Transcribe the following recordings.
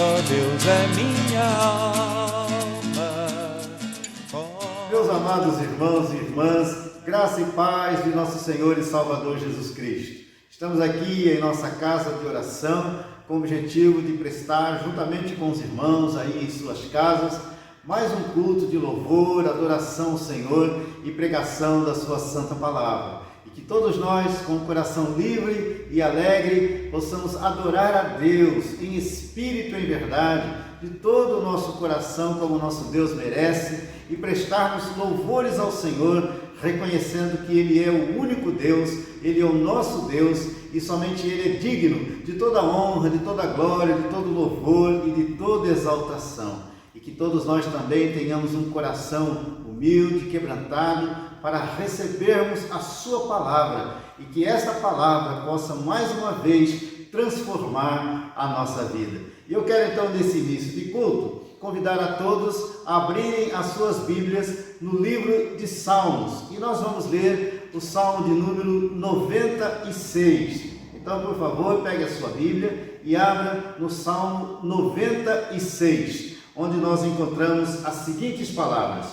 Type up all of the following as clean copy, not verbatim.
ó Deus, é minha alma. Meus amados irmãos e irmãs, graça e paz de nosso Senhor e Salvador Jesus Cristo. Estamos aqui em nossa casa de oração com o objetivo de prestar, juntamente com os irmãos aí em suas casas, mais um culto de louvor, adoração ao Senhor e pregação da sua santa palavra. E que todos nós, com o coração livre e alegre, possamos adorar a Deus em espírito e em verdade, de todo o nosso coração, como o nosso Deus merece, e prestarmos louvores ao Senhor, reconhecendo que Ele é o único Deus, Ele é o nosso Deus, e somente Ele é digno de toda honra, de toda glória, de todo louvor e de toda exaltação. E que todos nós também tenhamos um coração humilde, quebrantado, para recebermos a sua palavra, e que esta palavra possa mais uma vez transformar a nossa vida. E eu quero então, nesse início de culto, convidar a todos a abrirem as suas Bíblias no livro de Salmos, e nós vamos ler o Salmo de número 96. Então, por favor, pegue a sua Bíblia e abra no Salmo 96, onde nós encontramos as seguintes palavras: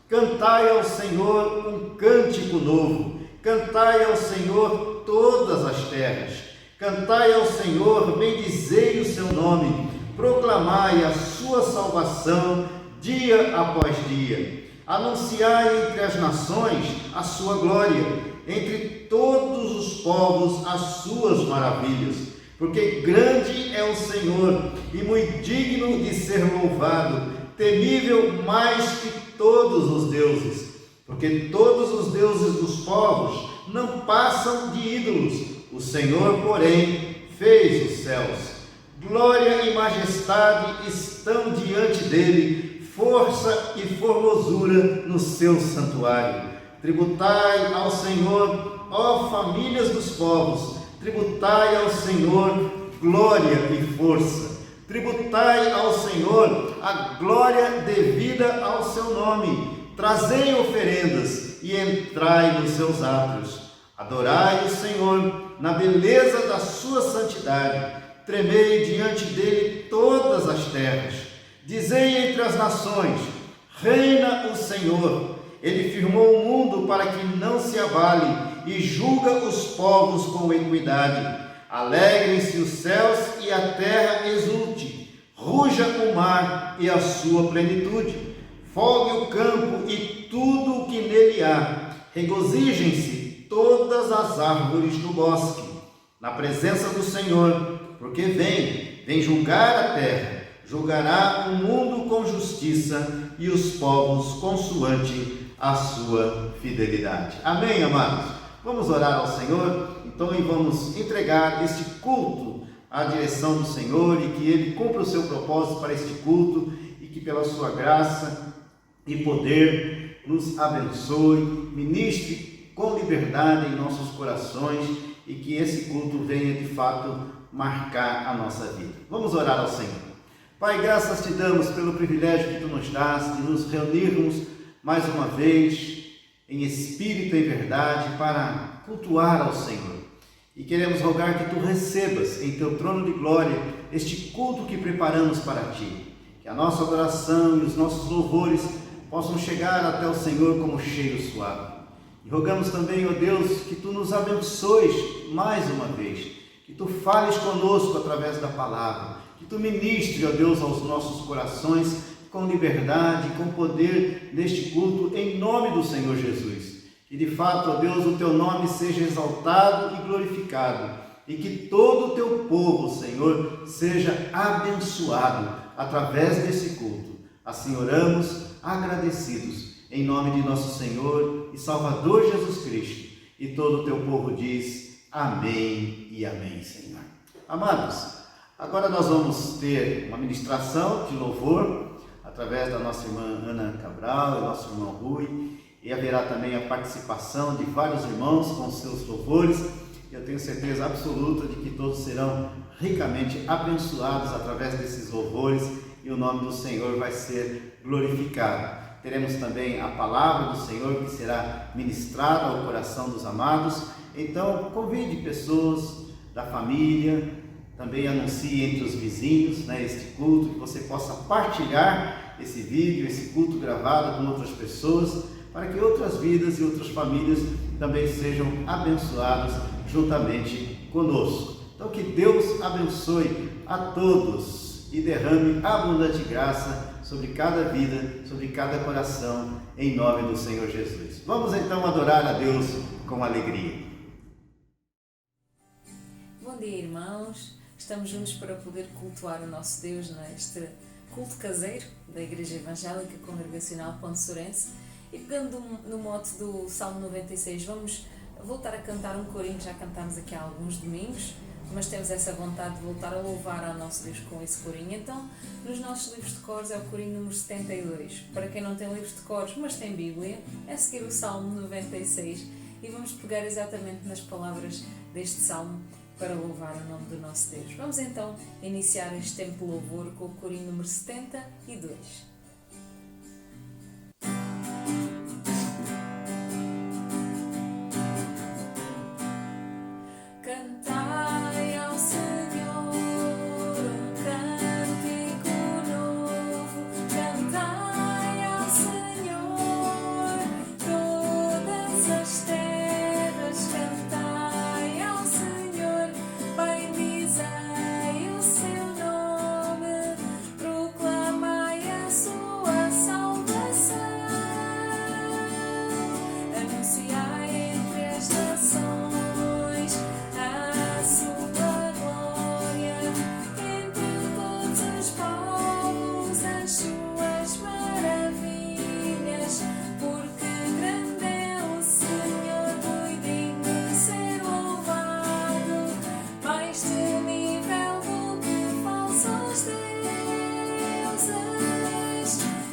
cantai ao Senhor um cântico novo, cantai ao Senhor todas as terras, cantai ao Senhor, bendizei o seu nome, proclamai a sua salvação dia após dia, anunciai entre as nações a sua glória, entre todos os povos as suas maravilhas, porque grande é o Senhor e muito digno de ser louvado, temível mais que todos os deuses, porque todos os deuses dos povos não passam de ídolos, o Senhor, porém, fez os céus. Glória e majestade estão diante dele, força e formosura no seu santuário. Tributai ao Senhor, ó famílias dos povos, tributai ao Senhor glória e força. Tributai ao Senhor a glória devida ao seu nome. Trazei oferendas e entrai nos seus átrios. Adorai o Senhor na beleza da sua santidade. Tremei diante dele todas as terras. Dizei entre as nações: reina o Senhor. Ele firmou o mundo para que não se abale e julga os povos com equidade. Alegrem-se os céus e a terra exulte, ruja o mar e a sua plenitude, folgue o campo e tudo o que nele há, regozijem-se todas as árvores do bosque, na presença do Senhor, porque vem julgar a terra, julgará o mundo com justiça e os povos consoante a sua fidelidade. Amém, amados? Vamos orar ao Senhor, então, e vamos entregar este culto à direção do Senhor, e que Ele cumpra o seu propósito para este culto, e que pela sua graça e poder nos abençoe, ministre com liberdade em nossos corações, e que esse culto venha de fato marcar a nossa vida. Vamos orar ao Senhor. Pai, graças te damos pelo privilégio que tu nos dás de nos reunirmos mais uma vez em espírito e verdade para cultuar ao Senhor. E queremos rogar que tu recebas em teu trono de glória este culto que preparamos para ti. Que a nossa adoração e os nossos louvores possam chegar até o Senhor como cheiro suave. E rogamos também, ó Deus, que tu nos abençoes mais uma vez, que tu fales conosco através da palavra, que tu ministres, ó Deus, aos nossos corações com liberdade, com poder neste culto, em nome do Senhor Jesus. Que de fato, ó Deus, o teu nome seja exaltado e glorificado, e que todo o teu povo, Senhor, seja abençoado através desse culto. Assim oramos, agradecidos, em nome de nosso Senhor e Salvador Jesus Cristo. E todo o teu povo diz amém e amém, Senhor. Amados, agora nós vamos ter uma ministração de louvor através da nossa irmã Ana Cabral e nosso irmão Rui, e haverá também a participação de vários irmãos com seus louvores. Eu tenho certeza absoluta de que todos serão ricamente abençoados através desses louvores, e o nome do Senhor vai ser glorificado. Teremos também a palavra do Senhor que será ministrada ao coração dos amados. Então, convide pessoas da família, também anuncie entre os vizinhos, né, este culto, que você possa partilhar esse vídeo, esse culto gravado com outras pessoas, para que outras vidas e outras famílias também sejam abençoadas juntamente conosco. Então que Deus abençoe a todos e derrame abundante graça sobre cada vida, sobre cada coração, em nome do Senhor Jesus. Vamos então adorar a Deus com alegria. Bom dia, irmãos. Estamos juntos para poder cultuar o nosso Deus neste culto caseiro da Igreja Evangélica Congregacional Ponte Sourense. E pegando no mote do Salmo 96, vamos voltar a cantar um corinho. Já cantámos aqui há alguns domingos, mas temos essa vontade de voltar a louvar ao nosso Deus com esse corinho. Então, nos nossos livros de cores é o corinho número 72. Para quem não tem livros de cores, mas tem Bíblia, é seguir o Salmo 96 e vamos pegar exatamente nas palavras deste Salmo para louvar o nome do nosso Deus. Vamos então iniciar este tempo de louvor com o corinho número 72. Cantai ao Senhor um cântico novo, cantai ao Senhor todas as terras, cantai ao Senhor, bendizei o seu nome, proclamai a sua salvação, anunciai entre as nações a sua glória, entre todos os povos as suas maravilhas, porque grande é o Senhor, muito digno de ser louvado, mais temível do que falsos deuses.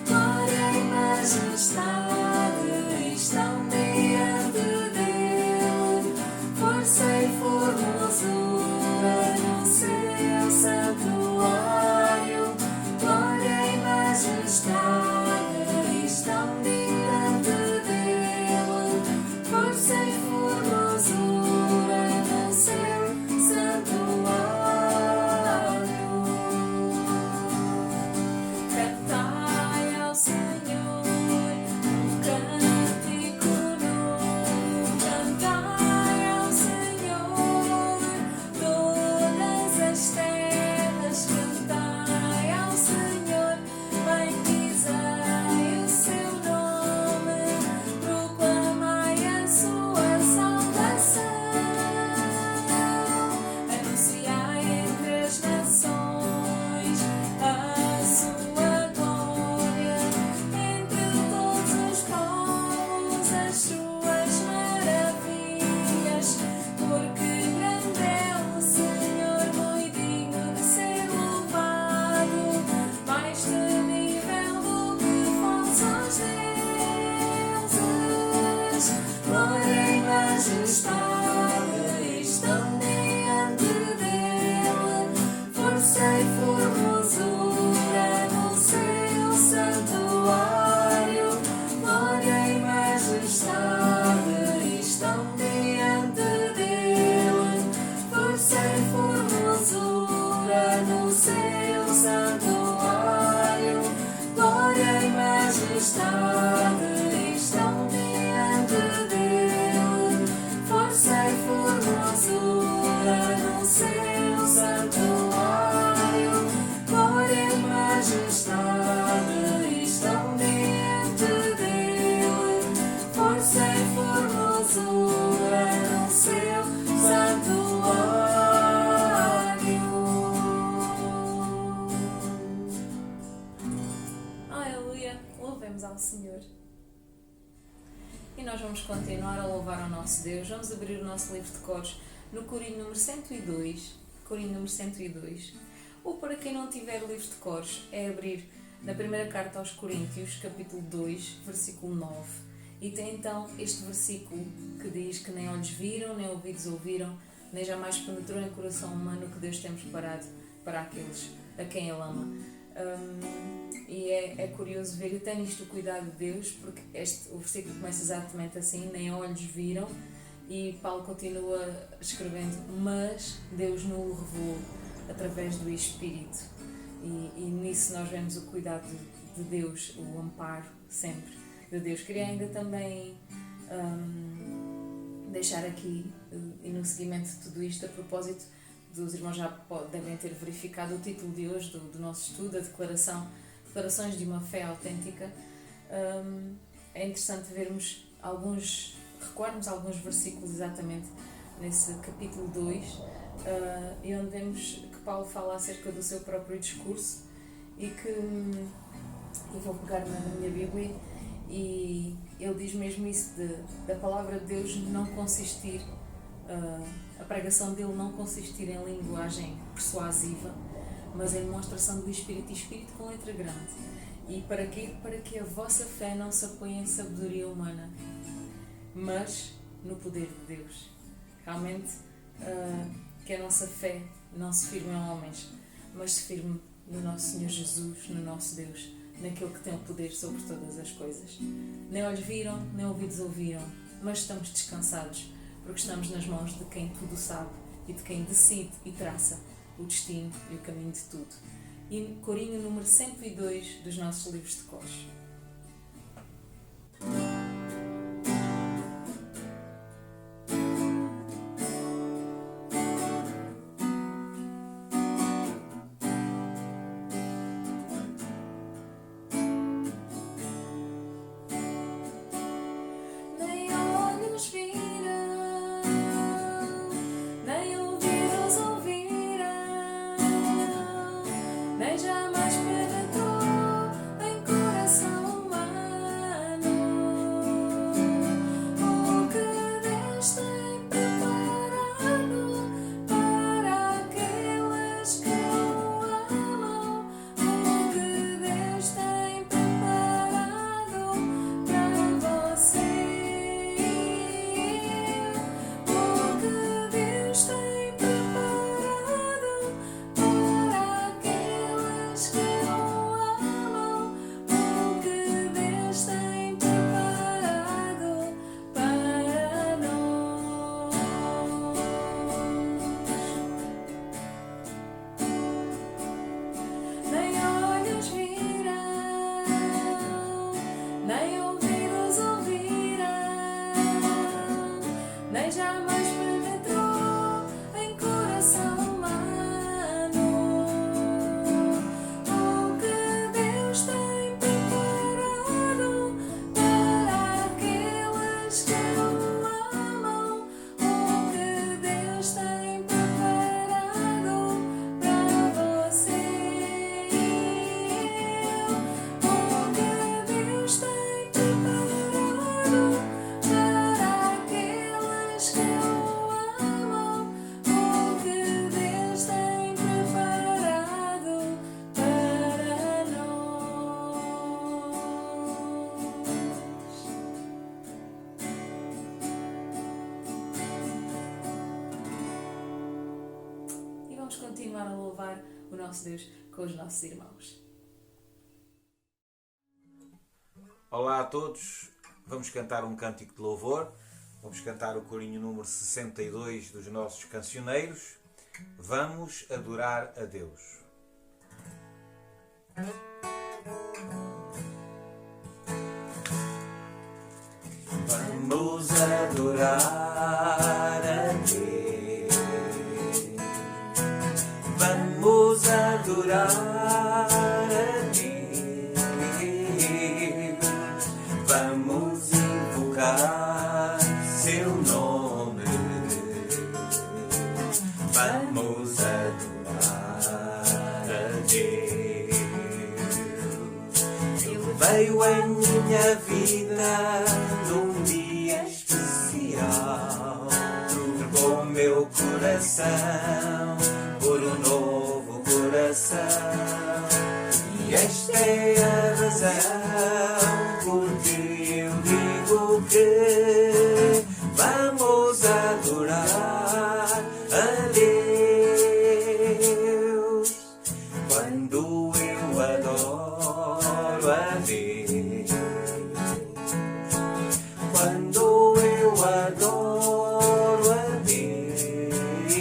Glória e majestade estão diante dele, força e formosura no seu santuário. Glória e majestade estão diante dele, força e formosura no seu santuário. Cantai ao Senhor um cântico novo, cantai ao Senhor todas as terras, cantai ao Senhor, bendizei o seu nome, proclamai a sua salvação, anunciai entre as nações a sua glória, entre todos os povos as suas maravilhas, porque grande é o Senhor, muito digno de ser louvado, mais temível do que falsos deuses. Glória e majestade estão diante dele, força e formosura no seu santuário. Glória e majestade estão diante dele, força e formosura no seu santuário. Glória e majestade estão diante dele, força e formosura no seu santuário. Glória e majestade estão diante dele, força e formosura no seu santuário. Aleluia, louvemos ao Senhor. E nós vamos continuar a louvar ao nosso Deus. Vamos abrir o nosso livro de cores no corinho número 102. Corinho número 102. Ou para quem não tiver livro de cores, é abrir na primeira carta aos Coríntios, capítulo 2, versículo 9. E tem então este versículo que diz que nem olhos viram, nem ouvidos ouviram, nem jamais penetrou em coração humano que Deus tem preparado para aqueles a quem Ele ama. E é curioso ver até nisto o cuidado de Deus, porque o versículo começa exatamente assim: nem olhos viram, e Paulo continua escrevendo, mas Deus não o revelou. através do Espírito. E nisso nós vemos o cuidado de Deus, o amparo sempre de Deus. Queria ainda também deixar aqui, e no seguimento de tudo isto, a propósito dos irmãos já devem ter verificado o título de hoje do nosso estudo, a Declarações de uma Fé Autêntica. É interessante recuarmos alguns versículos exatamente nesse capítulo 2, e onde vemos que Paulo fala acerca do seu próprio discurso e que eu vou pegar na minha Bíblia, e ele diz mesmo isso da palavra de Deus não consistir, a pregação dele não consistir em linguagem persuasiva, mas em demonstração do Espírito, e Espírito com letra grande. E para quê? Para que a vossa fé não se apoie em sabedoria humana, mas no poder de Deus. Realmente, que a nossa fé não se firme em homens, mas se firme no nosso Senhor Jesus, no nosso Deus, naquele que tem o poder sobre todas as coisas. Nem olhos viram, nem ouvidos ouviram, mas estamos descansados, porque estamos nas mãos de quem tudo sabe e de quem decide e traça o destino e o caminho de tudo. E corinho número 102 dos nossos livros de cores. Continuar a louvar o nosso Deus com os nossos irmãos. Olá a todos, vamos cantar um cântico de louvor, vamos cantar o corinho número 62 dos nossos cancioneiros. Vamos adorar a Deus. Vamos adorar a Deus. Vamos adorar a Deus, vamos invocar seu nome, vamos adorar a Deus. Ele veio em minha vida num dia especial, trocou meu coração por um novo coração, e esta é a razão porque eu digo que vamos adorar a Deus. Quando eu adoro a Deus, quando eu adoro a Deus,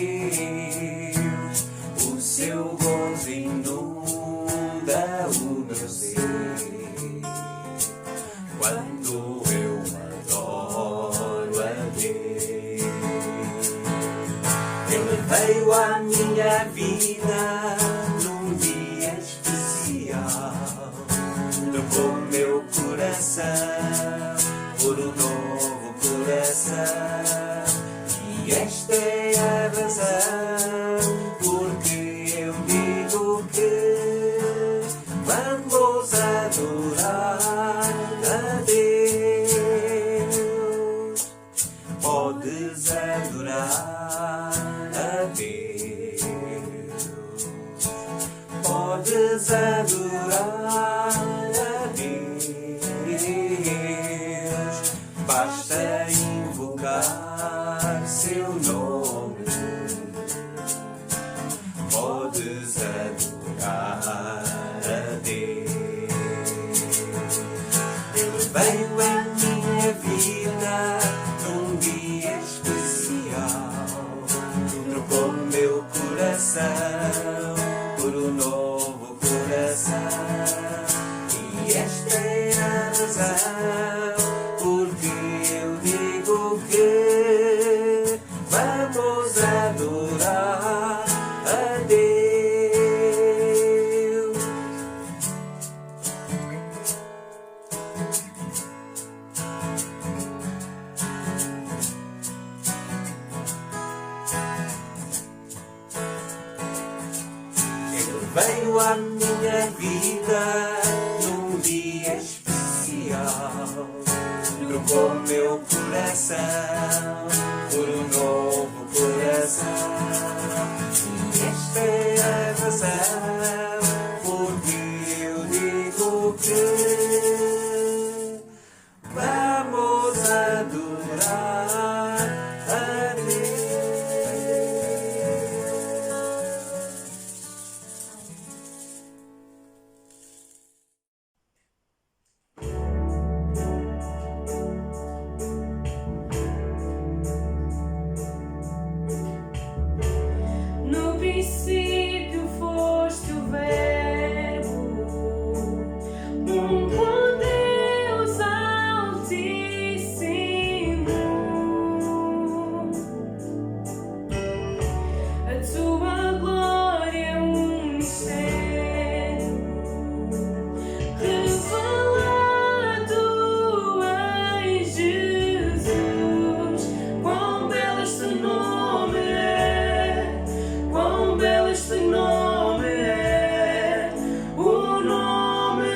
o no meu ser. Quando eu adoro a Deus, Ele veio à minha vida num dia especial, trocou meu coração por um novo coração, e esta é a razão porque eu digo que vamos adorar a Deus. Podes adorar a Deus, podes adorar a Deus, basta invocar seu nome. Podes adorar a Deus. Ele veio à minha vida num dia especial, trocou meu coração por um novo coração, e esta é a razão porque eu digo que vamos adorar a Deus. Ele veio à minha vida num dia especial, trocou meu coração por um novo coração, e esta é a razão porque eu digo que vamos adorar a Deus. No princípio foste o Verbo, com Deus Altíssimo. A tua glória é um mistério revelado em Jesus. Quão belo este nome é! Quão belo este nome é, o nome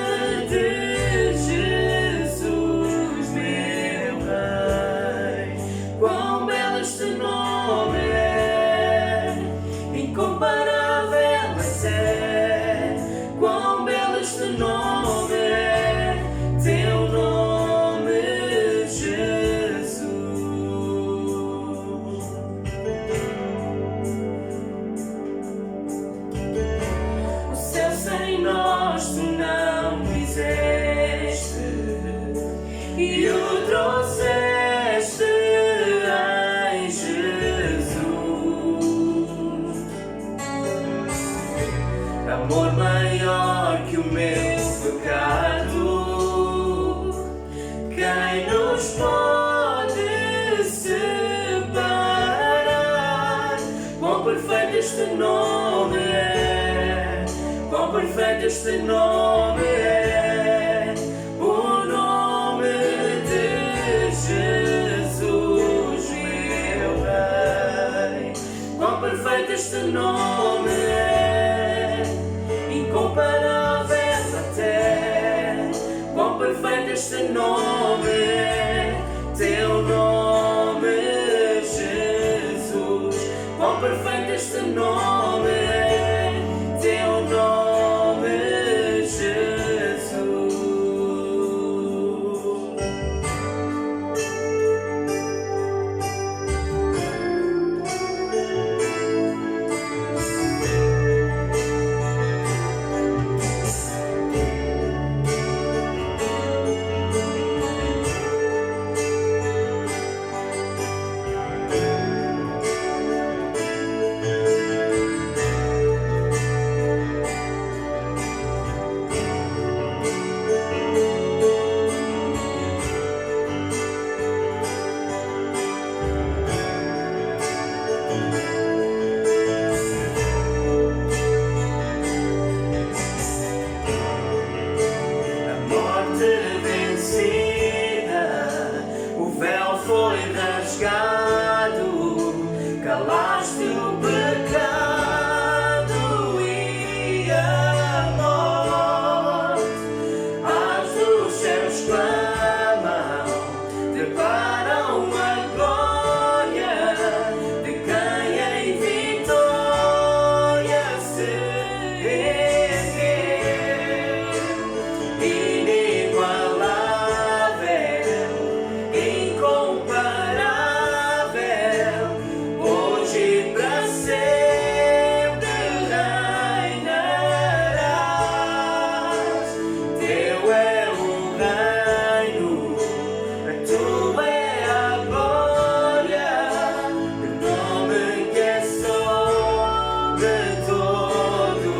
de Jesus, meu Rei. Quão belo este nome é, incomparável até. Quão belo este nome é, teu nome, Jesus. O céu sem nós tu não quiseste, e o trouxeste em Jesus. Amor maior que o meu pecado, quem nos pode separar? Quão perfeito este nome é, quão perfeito este nome é, o nome de Jesus, meu Rei. Quão perfeito este nome é, incomparável até. Quão perfeito este nome é, teu nome, Jesus. Quão perfeito este nome é, teu nome, Jesus. clamam, declaram a glória de quem em vitória se ergueu. Inigualável, incomparável, hoje e para sempre reinarás. Teu é o reino, a tua é a glória, o nome que é sobre todo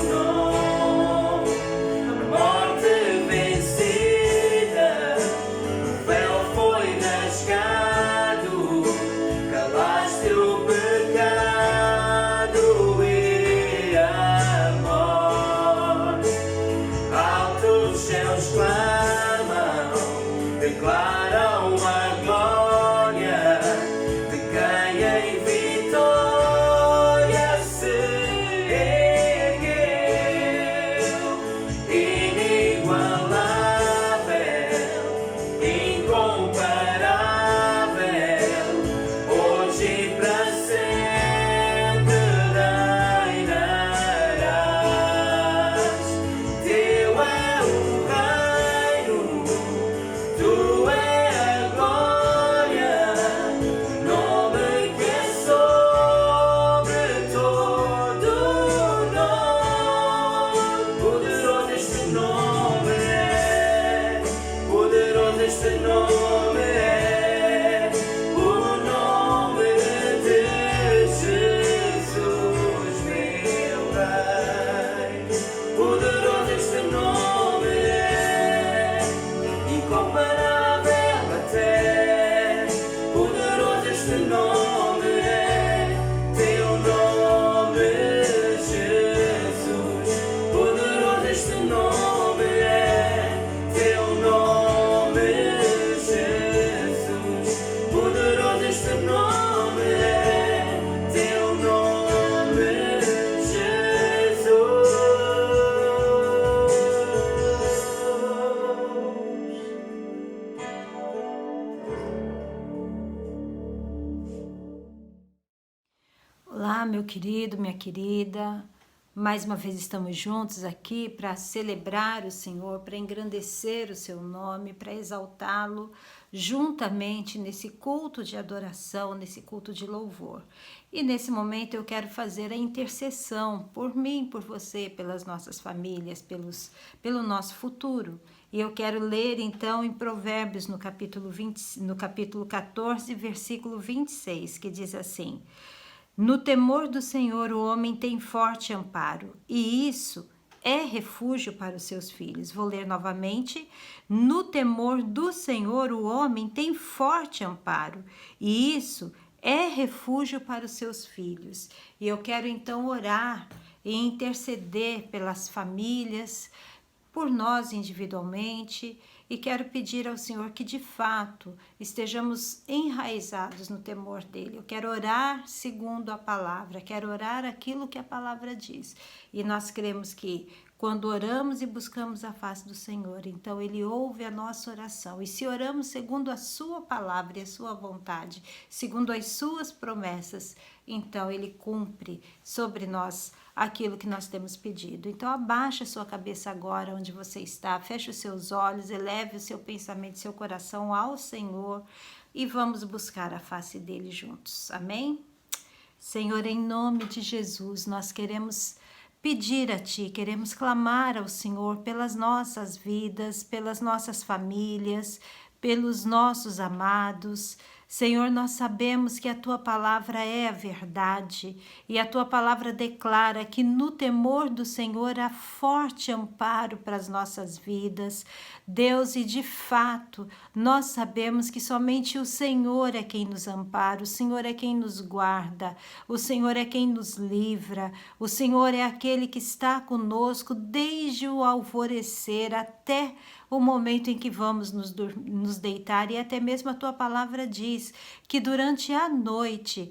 nome. A morte vencida, o véu foi rasgado, calaste o pecado e a morte. Altos céus clamam, declaram a glória de quem em vitória se ergueu. Inigualável, incomparável, hoje e para sempre reinarás. Teu é o reino, tu é a glória, o nome que é sobre todo nome. Poderoso este nome é, poderoso este nome é, o nome de Jesus, meu Rei. Poderoso este nome é, incomparável até. Poderoso este nome é, teu nome, Jesus. Poderoso este nome é, teu nome, Jesus. Poderoso este nome é, teu nome, Jesus. Olá, meu querido, minha querida. Mais uma vez estamos juntos aqui para celebrar o Senhor, para engrandecer o seu nome, para exaltá-lo juntamente nesse culto de adoração, nesse culto de louvor. E nesse momento eu quero fazer a intercessão por mim, por você, pelas nossas famílias, pelo nosso futuro. E eu quero ler então em Provérbios no capítulo 14, versículo 26, que diz assim: no temor do Senhor o homem tem forte amparo, e isso é refúgio para os seus filhos. Vou ler novamente. No temor do Senhor o homem tem forte amparo, e isso é refúgio para os seus filhos. E eu quero então orar e interceder pelas famílias, por nós individualmente, e quero pedir ao Senhor que de fato estejamos enraizados no temor dele. Eu quero orar segundo a palavra, quero orar aquilo que a palavra diz. E nós cremos que quando oramos e buscamos a face do Senhor, então ele ouve a nossa oração. E se oramos segundo a sua palavra e a sua vontade, segundo as suas promessas, então ele cumpre sobre nós aquilo que nós temos pedido. Então abaixa a sua cabeça agora onde você está, feche os seus olhos, eleve o seu pensamento, seu coração ao Senhor e vamos buscar a face dele juntos. Amém? Senhor, em nome de Jesus, nós queremos pedir a Ti, queremos clamar ao Senhor pelas nossas vidas, pelas nossas famílias, pelos nossos amados. Senhor, nós sabemos que a Tua palavra é a verdade e a Tua palavra declara que no temor do Senhor há forte amparo para as nossas vidas. Deus, e de fato, nós sabemos que somente o Senhor é quem nos ampara, o Senhor é quem nos guarda, o Senhor é quem nos livra, o Senhor é aquele que está conosco desde o alvorecer até o momento em que vamos nos deitar, e até mesmo a Tua palavra diz que durante a noite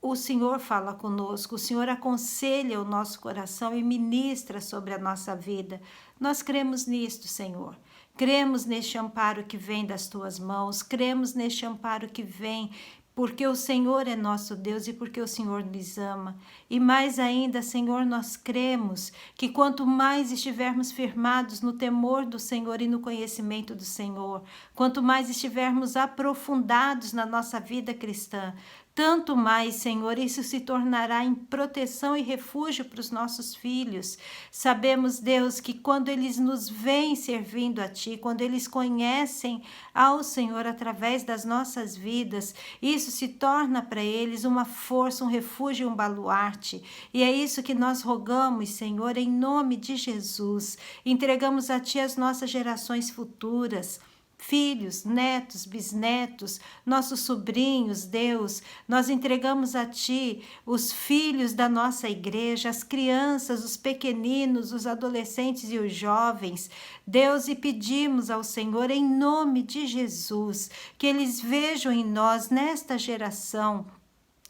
o Senhor fala conosco, o Senhor aconselha o nosso coração e ministra sobre a nossa vida. Nós cremos nisto, Senhor. Cremos neste amparo que vem das tuas mãos, cremos neste amparo que vem porque o Senhor é nosso Deus e porque o Senhor nos ama. E mais ainda, Senhor, nós cremos que quanto mais estivermos firmados no temor do Senhor e no conhecimento do Senhor, quanto mais estivermos aprofundados na nossa vida cristã, tanto mais, Senhor, isso se tornará em proteção e refúgio para os nossos filhos. Sabemos, Deus, que quando eles nos veem servindo a Ti, quando eles conhecem ao Senhor através das nossas vidas, isso se torna para eles uma força, um refúgio, um baluarte. E é isso que nós rogamos, Senhor, em nome de Jesus. Entregamos a Ti as nossas gerações futuras, filhos, netos, bisnetos, nossos sobrinhos, Deus, nós entregamos a Ti os filhos da nossa igreja, as crianças, os pequeninos, os adolescentes e os jovens, Deus, e pedimos ao Senhor, em nome de Jesus, que eles vejam em nós, nesta geração,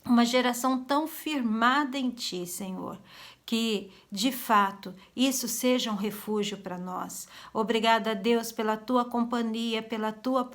uma geração tão firmada em Ti, Senhor, que, de fato, isso seja um refúgio para nós. Obrigada, Deus, pela Tua companhia, pela Tua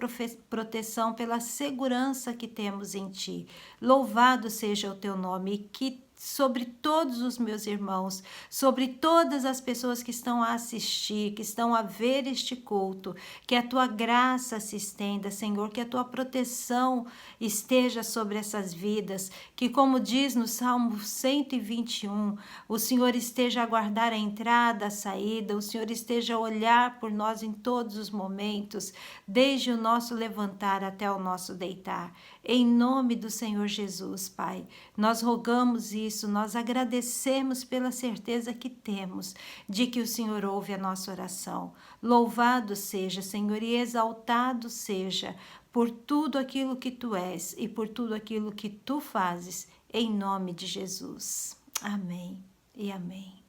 proteção, pela segurança que temos em Ti. Louvado seja o Teu nome e que sobre todos os meus irmãos, sobre todas as pessoas que estão a assistir, que estão a ver este culto, que a Tua graça se estenda, Senhor, que a Tua proteção esteja sobre essas vidas, que, como diz no Salmo 121, o Senhor esteja a guardar a entrada, a saída, o Senhor esteja a olhar por nós em todos os momentos, desde o nosso levantar até o nosso deitar. Em nome do Senhor Jesus, Pai, nós rogamos isso, nós agradecemos pela certeza que temos de que o Senhor ouve a nossa oração. Louvado seja, Senhor, e exaltado seja por tudo aquilo que Tu és e por tudo aquilo que Tu fazes, em nome de Jesus. Amém e amém.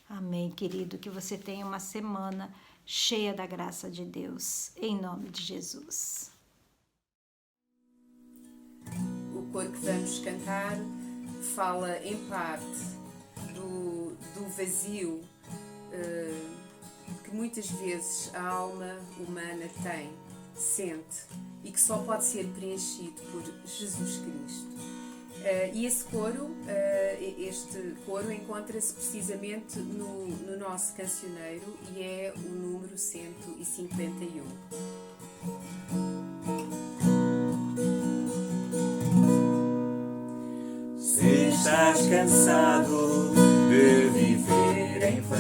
Amém, querido, que você tenha uma semana cheia da graça de Deus, em nome de Jesus. O coro que vamos cantar fala em parte do vazio que muitas vezes a alma humana tem, sente e que só pode ser preenchido por Jesus Cristo. E esse coro, este coro encontra-se precisamente no nosso cancioneiro e é o número 151. Se estás cansado de viver em vão,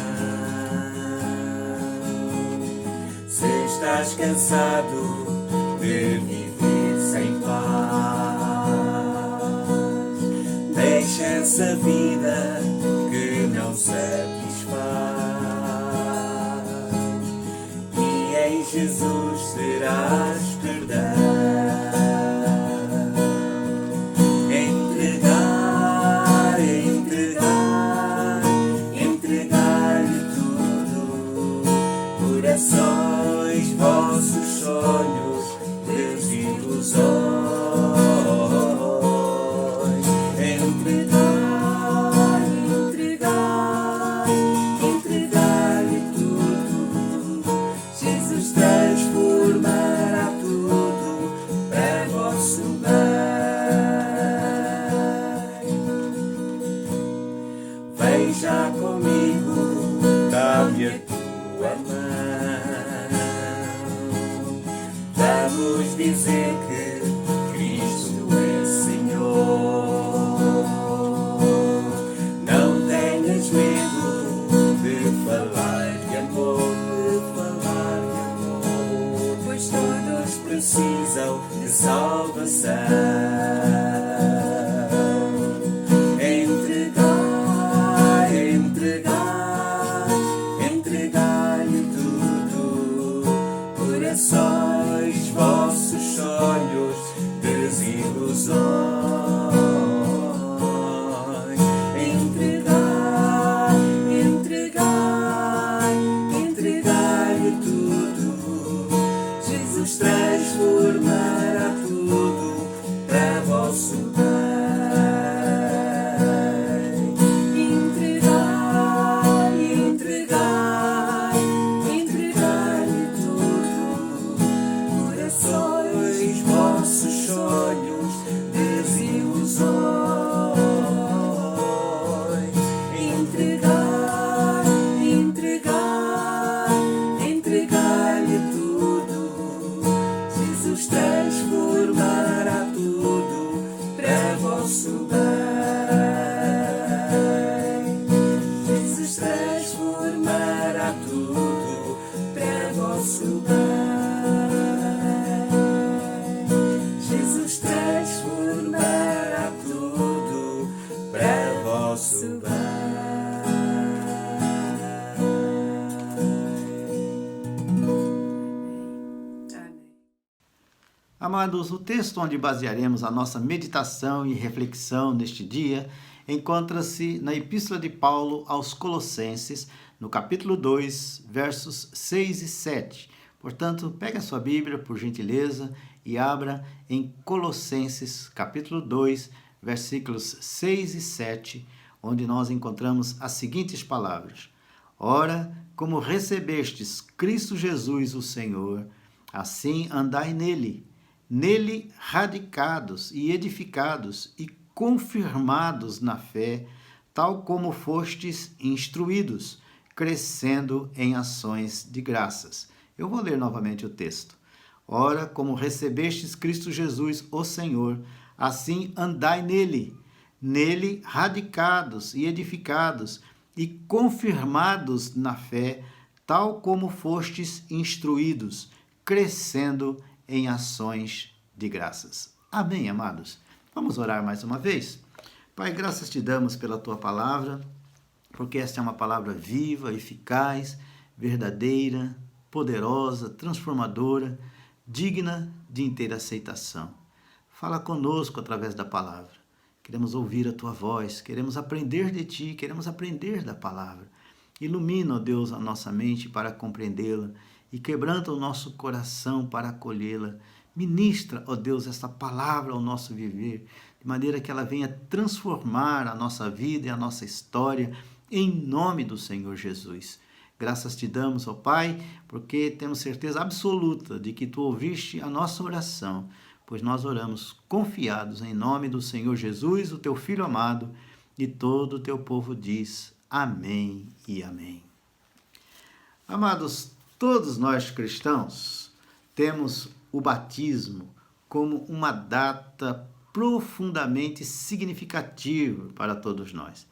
se estás cansado de viver sem paz, deixa essa vida que não satisfaz e em Jesus terás perdão. Corações, vossos sonhos, desilusões, entregar-lhe tudo. Jesus transformará tudo para vosso bem. Vem já comigo, dá-me a tua mão. Vamos dizer que Cristo é Senhor. Não tenhas medo de falar de amor, pois todos precisam de salvação. Entregar-lhe tudo. Corações, vossos sonhos, desilusões, entregar-lhe tudo. Jesus transformará tudo vosso bem. Jesus transformará tudo para vosso bem. Amados, o texto onde basearemos a nossa meditação e reflexão neste dia encontra-se na Epístola de Paulo aos Colossenses, no capítulo 2, versos 6 e 7. Portanto, pegue a sua Bíblia, por gentileza, e abra em Colossenses, capítulo 2, versículos 6 e 7, onde nós encontramos as seguintes palavras: Ora, como recebestes Cristo Jesus, o Senhor, assim andai nele, radicados e edificados e confirmados na fé, tal como fostes instruídos, crescendo em ações de graças. Eu vou ler novamente o texto. Ora, como recebestes Cristo Jesus, o Senhor, assim andai nele, radicados e edificados e confirmados na fé, tal como fostes instruídos, crescendo em ações de graças. Amém, amados? Vamos orar mais uma vez? Pai, graças te damos pela tua palavra, porque esta é uma palavra viva, eficaz, verdadeira, poderosa, transformadora, digna de inteira aceitação. Fala conosco através da palavra. Queremos ouvir a tua voz, queremos aprender de ti, queremos aprender da palavra. Ilumina, ó Deus, a nossa mente para compreendê-la e quebranta o nosso coração para acolhê-la. Ministra, ó Deus, esta palavra ao nosso viver, de maneira que ela venha transformar a nossa vida e a nossa história, em nome do Senhor Jesus. Graças te damos, ó Pai, porque temos certeza absoluta de que tu ouviste a nossa oração, pois nós oramos confiados em nome do Senhor Jesus, o teu Filho amado, e todo o teu povo diz amém e amém. Amados, todos nós cristãos temos o batismo como uma data profundamente significativa para todos nós.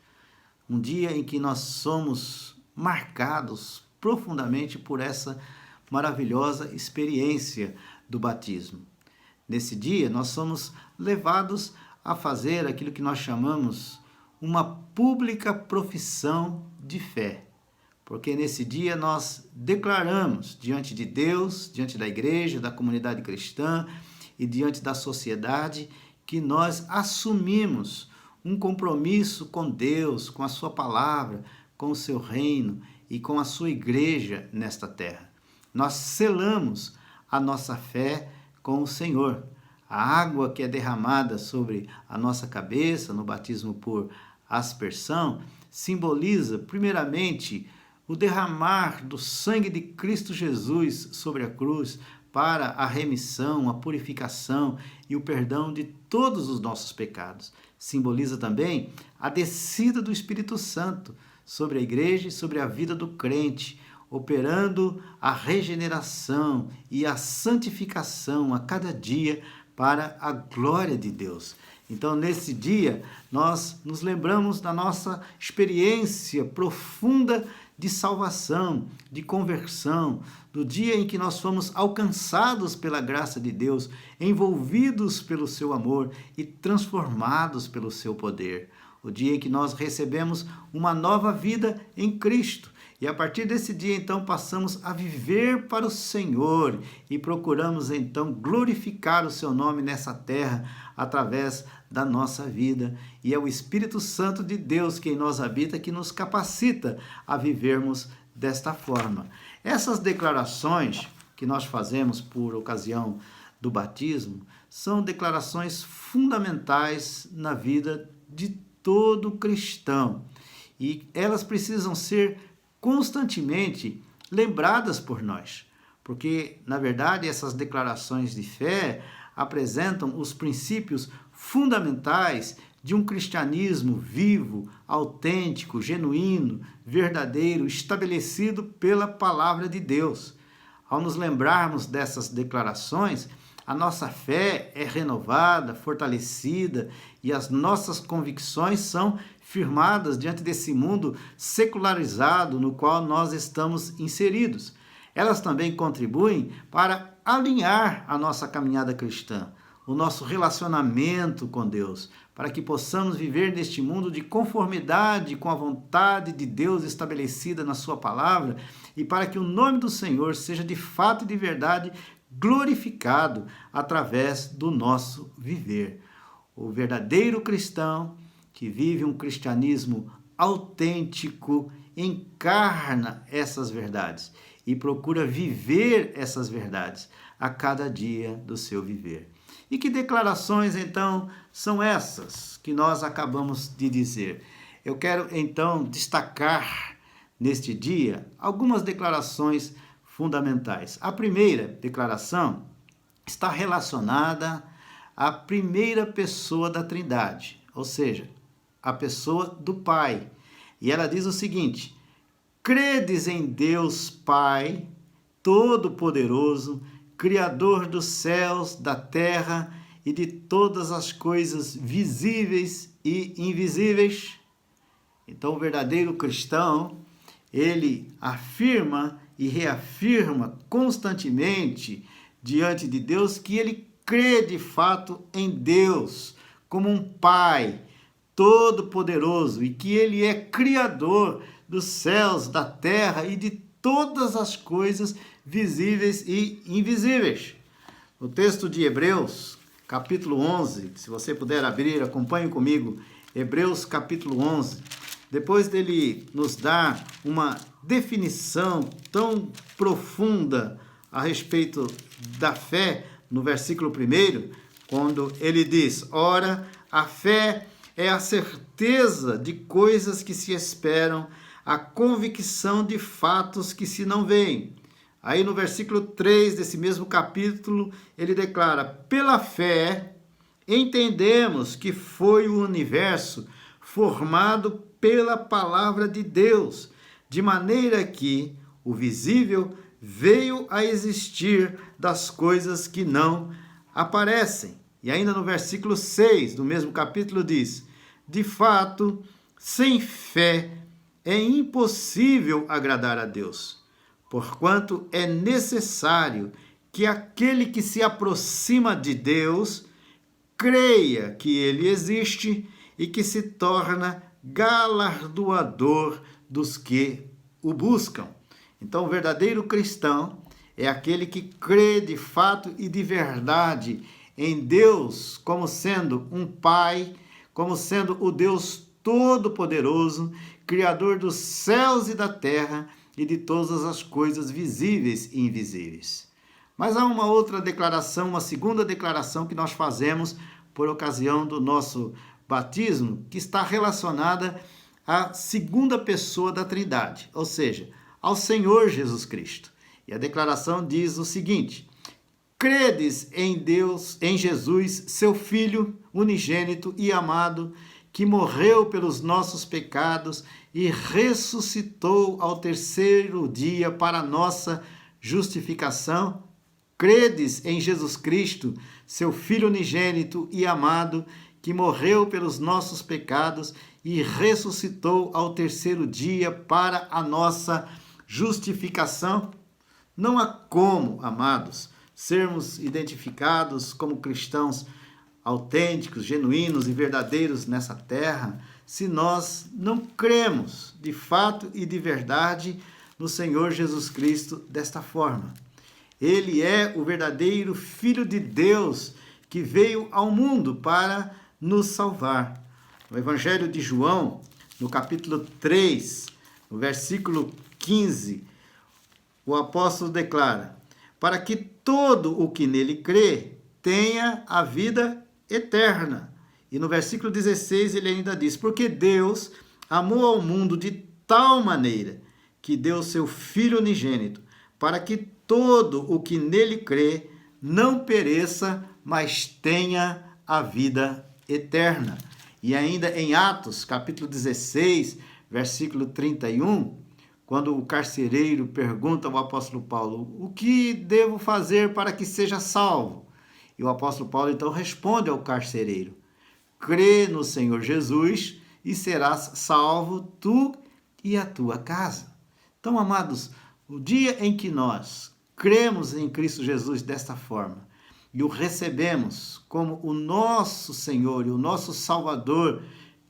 Um dia em que nós somos marcados profundamente por essa maravilhosa experiência do batismo. Nesse dia, nós somos levados a fazer aquilo que nós chamamos uma pública profissão de fé. Porque nesse dia nós declaramos diante de Deus, diante da igreja, da comunidade cristã e diante da sociedade que nós assumimos um compromisso com Deus, com a sua palavra, com o seu reino e com a sua igreja nesta terra. Nós selamos a nossa fé com o Senhor. A água que é derramada sobre a nossa cabeça no batismo por aspersão simboliza, primeiramente, o derramar do sangue de Cristo Jesus sobre a cruz para a remissão, a purificação e o perdão de todos os nossos pecados. Simboliza também a descida do Espírito Santo sobre a igreja e sobre a vida do crente, operando a regeneração e a santificação a cada dia para a glória de Deus. Então, nesse dia, nós nos lembramos da nossa experiência profunda de salvação, de conversão, do dia em que nós fomos alcançados pela graça de Deus, envolvidos pelo seu amor e transformados pelo seu poder. O dia em que nós recebemos uma nova vida em Cristo. E a partir desse dia, então, passamos a viver para o Senhor e procuramos, então, glorificar o seu nome nessa terra através da nossa vida. E é o Espírito Santo de Deus que em nós habita, que nos capacita a vivermos desta forma. Essas declarações que nós fazemos por ocasião do batismo são declarações fundamentais na vida de todo cristão. E elas precisam ser constantemente lembradas por nós, porque, na verdade, essas declarações de fé apresentam os princípios fundamentais de um cristianismo vivo, autêntico, genuíno, verdadeiro, estabelecido pela palavra de Deus. Ao nos lembrarmos dessas declarações, a nossa fé é renovada, fortalecida e as nossas convicções são firmadas diante desse mundo secularizado no qual nós estamos inseridos. elas também contribuem para alinhar a nossa caminhada cristã, o nosso relacionamento com Deus, para que possamos viver neste mundo de conformidade com a vontade de Deus estabelecida na sua palavra e para que o nome do Senhor seja de fato e de verdade glorificado através do nosso viver. O verdadeiro cristão que vive um cristianismo autêntico encarna essas verdades e procura viver essas verdades a cada dia do seu viver. E que declarações, então, são essas que nós acabamos de dizer? Eu quero, então, destacar neste dia algumas declarações fundamentais. A primeira declaração está relacionada à primeira pessoa da Trindade, ou seja, a pessoa do Pai. E ela diz o seguinte: credes em Deus Pai, Todo-Poderoso, Criador dos céus, da terra e de todas as coisas visíveis e invisíveis? Então, o verdadeiro cristão, ele afirma e reafirma constantemente diante de Deus que ele crê de fato em Deus como um Pai todo-poderoso e que ele é criador dos céus, da terra e de todas as coisas visíveis e invisíveis. O texto de Hebreus, capítulo 11, se você puder abrir, acompanhe comigo, Hebreus capítulo 11, depois dele nos dar uma definição tão profunda a respeito da fé, no versículo 1, quando ele diz: ora, a fé é a certeza de coisas que se esperam, a convicção de fatos que se não veem. Aí no versículo 3 desse mesmo capítulo, ele declara: pela fé, entendemos que foi o universo formado pela palavra de Deus, de maneira que o visível veio a existir das coisas que não aparecem. E ainda no versículo 6 do mesmo capítulo diz: de fato, sem fé é impossível agradar a Deus, porquanto é necessário que aquele que se aproxima de Deus creia que ele existe e que se torna galardoador dos que o buscam. Então, o verdadeiro cristão é aquele que crê de fato e de verdade em Deus como sendo um Pai, como sendo o Deus Todo-Poderoso, Criador dos céus e da terra e de todas as coisas visíveis e invisíveis. Mas há uma outra declaração, uma segunda declaração que nós fazemos por ocasião do nosso batismo, que está relacionada à segunda pessoa da Trindade, ou seja, ao Senhor Jesus Cristo. E a declaração diz o seguinte: credes em Deus, em Jesus, seu Filho unigênito e amado, que morreu pelos nossos pecados e ressuscitou ao terceiro dia para a nossa justificação? Credes em Jesus Cristo, seu Filho unigênito e amado, que morreu pelos nossos pecados e ressuscitou ao terceiro dia para a nossa justificação? Não há como, amados, sermos identificados como cristãos autênticos, genuínos e verdadeiros nessa terra, se nós não cremos de fato e de verdade no Senhor Jesus Cristo desta forma. Ele é o verdadeiro Filho de Deus que veio ao mundo para nos salvar. No Evangelho de João, no capítulo 3, no versículo 15, o apóstolo declara: para que todo o que nele crê tenha a vida eterna. E no versículo 16 ele ainda diz: porque Deus amou ao mundo de tal maneira que deu seu Filho unigênito, para que todo o que nele crê não pereça, mas tenha a vida eterna. E ainda em Atos, capítulo 16, versículo 31, quando o carcereiro pergunta ao apóstolo Paulo: o que devo fazer para que seja salvo? E o apóstolo Paulo então responde ao carcereiro: crê no Senhor Jesus e serás salvo, tu e a tua casa. Então, amados, O dia em que nós cremos em Cristo Jesus desta forma e o recebemos como o nosso Senhor e o nosso Salvador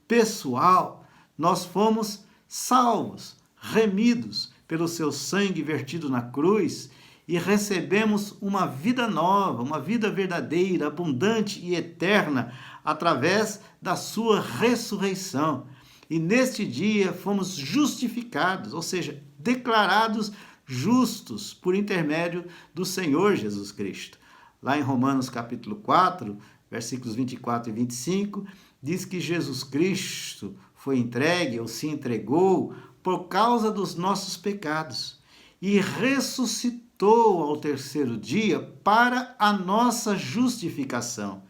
pessoal, nós fomos salvos, remidos pelo seu sangue vertido na cruz e recebemos uma vida nova, uma vida verdadeira, abundante e eterna através da sua ressurreição. E neste dia fomos justificados, ou seja, declarados justos por intermédio do Senhor Jesus Cristo. Lá em Romanos capítulo 4, versículos 24 e 25, diz que Jesus Cristo foi entregue ou se entregou por causa dos nossos pecados e ressuscitou ao terceiro dia para a nossa justificação.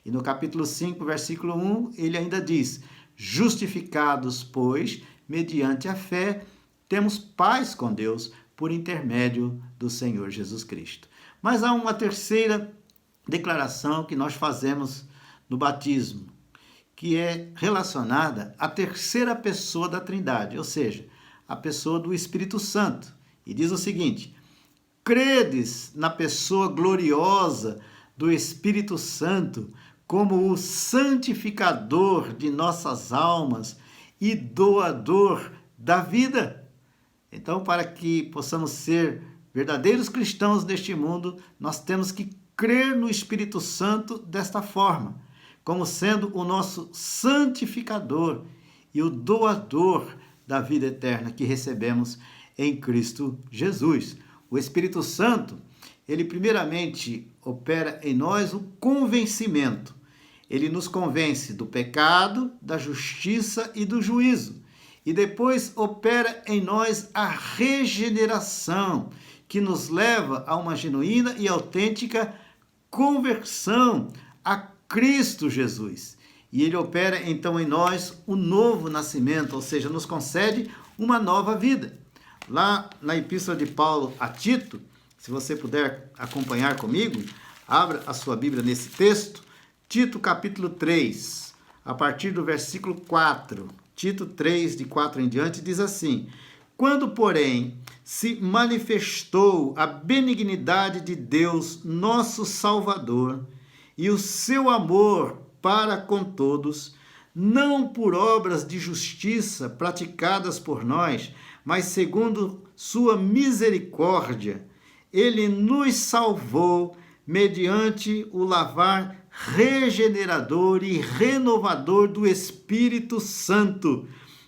E no capítulo 5, versículo 1, ele ainda diz: justificados, pois, mediante a fé, temos paz com Deus por intermédio do Senhor Jesus Cristo. Mas há uma terceira declaração que nós fazemos no batismo, que é relacionada à terceira pessoa da Trindade, ou seja, a pessoa do Espírito Santo. E diz o seguinte: credes na pessoa gloriosa do Espírito Santo como o santificador de nossas almas e doador da vida. Então, para que possamos ser verdadeiros cristãos deste mundo, nós temos que crer no Espírito Santo desta forma, como sendo o nosso santificador e o doador da vida eterna que recebemos em Cristo Jesus. O Espírito Santo, ele primeiramente opera em nós o convencimento. Ele nos convence do pecado, da justiça e do juízo. E depois opera em nós a regeneração, que nos leva a uma genuína e autêntica conversão a Cristo Jesus. E ele opera então em nós o novo nascimento, ou seja, nos concede uma nova vida. Lá na Epístola de Paulo a Tito, se você puder acompanhar comigo, abra a sua Bíblia nesse texto, Tito capítulo 3, a partir do versículo 4. Tito 3, de 4 em diante, diz assim: quando, porém, se manifestou a benignidade de Deus, nosso Salvador, e o seu amor para com todos, não por obras de justiça praticadas por nós, mas segundo sua misericórdia, ele nos salvou mediante o lavar regenerador e renovador do Espírito Santo,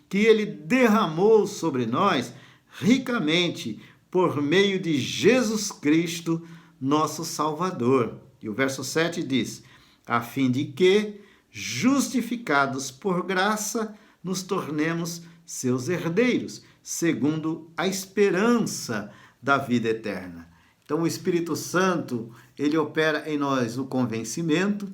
que ele derramou sobre nós ricamente por meio de Jesus Cristo, nosso Salvador. E o verso 7 diz: a fim de que, justificados por graça, nos tornemos seus herdeiros, segundo a esperança da vida eterna. Então, o Espírito Santo, ele opera em nós o convencimento,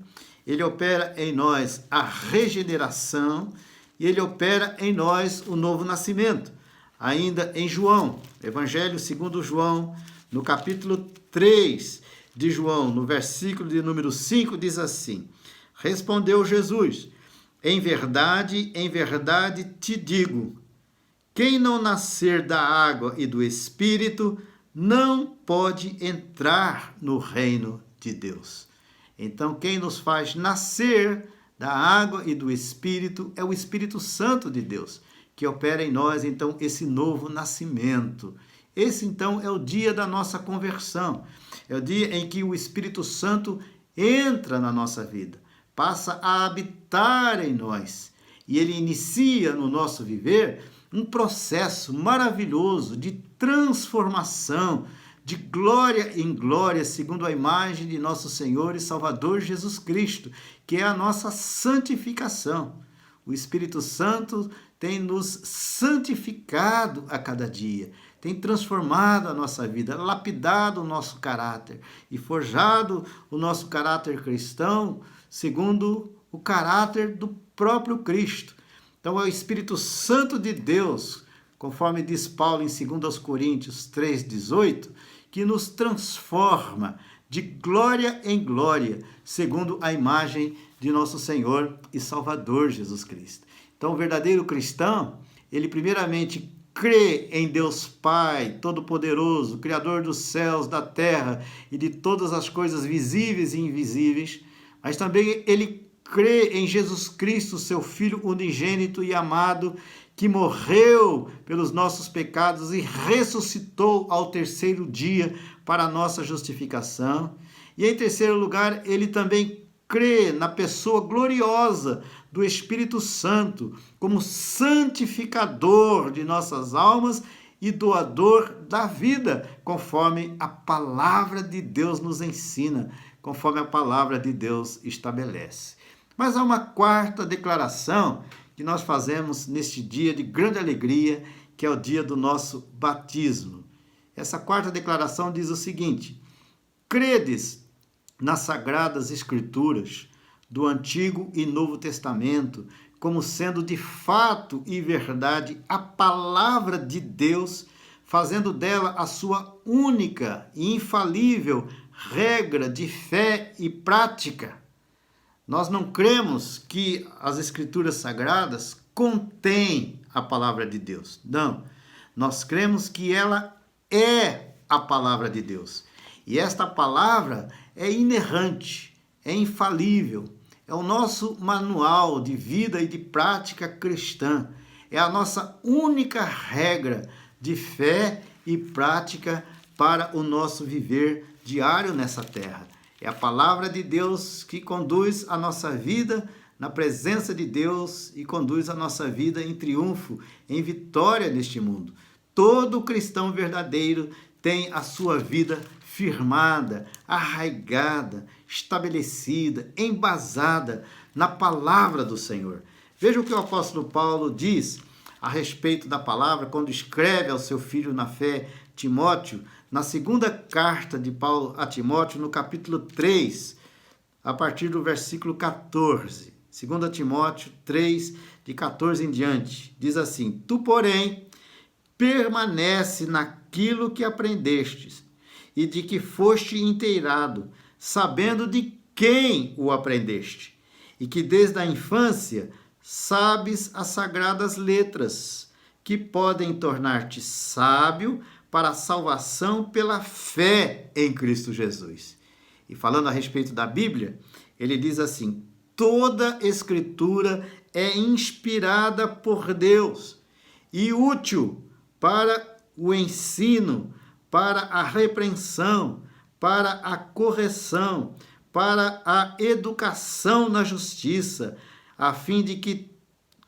ele opera em nós a regeneração e ele opera em nós o novo nascimento. Ainda em João, Evangelho segundo João, no capítulo 3 de João, no versículo de número 5, diz assim: respondeu Jesus: em verdade te digo, quem não nascer da água e do Espírito não pode entrar no reino de Deus. Então, quem nos faz nascer da água e do Espírito é o Espírito Santo de Deus, que opera em nós, então, esse novo nascimento. Esse, então, é o dia da nossa conversão. É o dia em que o Espírito Santo entra na nossa vida, passa a habitar em nós. E ele inicia no nosso viver um processo maravilhoso de transformação, de glória em glória, segundo a imagem de nosso Senhor e Salvador Jesus Cristo, que é a nossa santificação. O Espírito Santo tem nos santificado a cada dia, tem transformado a nossa vida, lapidado o nosso caráter e forjado o nosso caráter cristão segundo o caráter do próprio Cristo. Então é o Espírito Santo de Deus, conforme diz Paulo em 2 Coríntios 3,18, que nos transforma de glória em glória, segundo a imagem de nosso Senhor e Salvador Jesus Cristo. Então o verdadeiro cristão, ele primeiramente crê em Deus Pai Todo-Poderoso, Criador dos céus, da terra e de todas as coisas visíveis e invisíveis, mas também ele crê em Jesus Cristo, seu Filho unigênito e amado, que morreu pelos nossos pecados e ressuscitou ao terceiro dia para a nossa justificação. E em terceiro lugar, ele também crê na pessoa gloriosa do Espírito Santo como santificador de nossas almas e doador da vida, conforme a palavra de Deus nos ensina, conforme a palavra de Deus estabelece. Mas há uma quarta declaração que nós fazemos neste dia de grande alegria, que é o dia do nosso batismo. Essa quarta declaração diz o seguinte: credes nas sagradas escrituras do Antigo e Novo Testamento, como sendo de fato e verdade a palavra de Deus, fazendo dela a sua única e infalível regra de fé e prática. Nós não cremos que as Escrituras Sagradas contêm a palavra de Deus. Não. Nós cremos que ela é a palavra de Deus. E esta palavra é inerrante, é infalível, é o nosso manual de vida e de prática cristã. É a nossa única regra de fé e prática para o nosso viver diário nessa terra. É a palavra de Deus que conduz a nossa vida na presença de Deus e conduz a nossa vida em triunfo, em vitória neste mundo. Todo cristão verdadeiro tem a sua vida firmada, arraigada, estabelecida, embasada na palavra do Senhor. Veja o que o apóstolo Paulo diz a respeito da palavra quando escreve ao seu filho na fé, Timóteo, na segunda carta de Paulo a Timóteo, no capítulo 3, a partir do versículo 14. 2 Timóteo 3, de 14 em diante. Diz assim: Tu, porém, permanece naquilo que aprendestes e de que foste inteirado, sabendo de quem o aprendeste, e que desde a infância sabes as sagradas letras, que podem tornar-te sábio para a salvação pela fé em Cristo Jesus. E falando a respeito da Bíblia, ele diz assim: toda escritura é inspirada por Deus e útil para o ensino, para a repreensão, para a correção, para a educação na justiça, a fim de que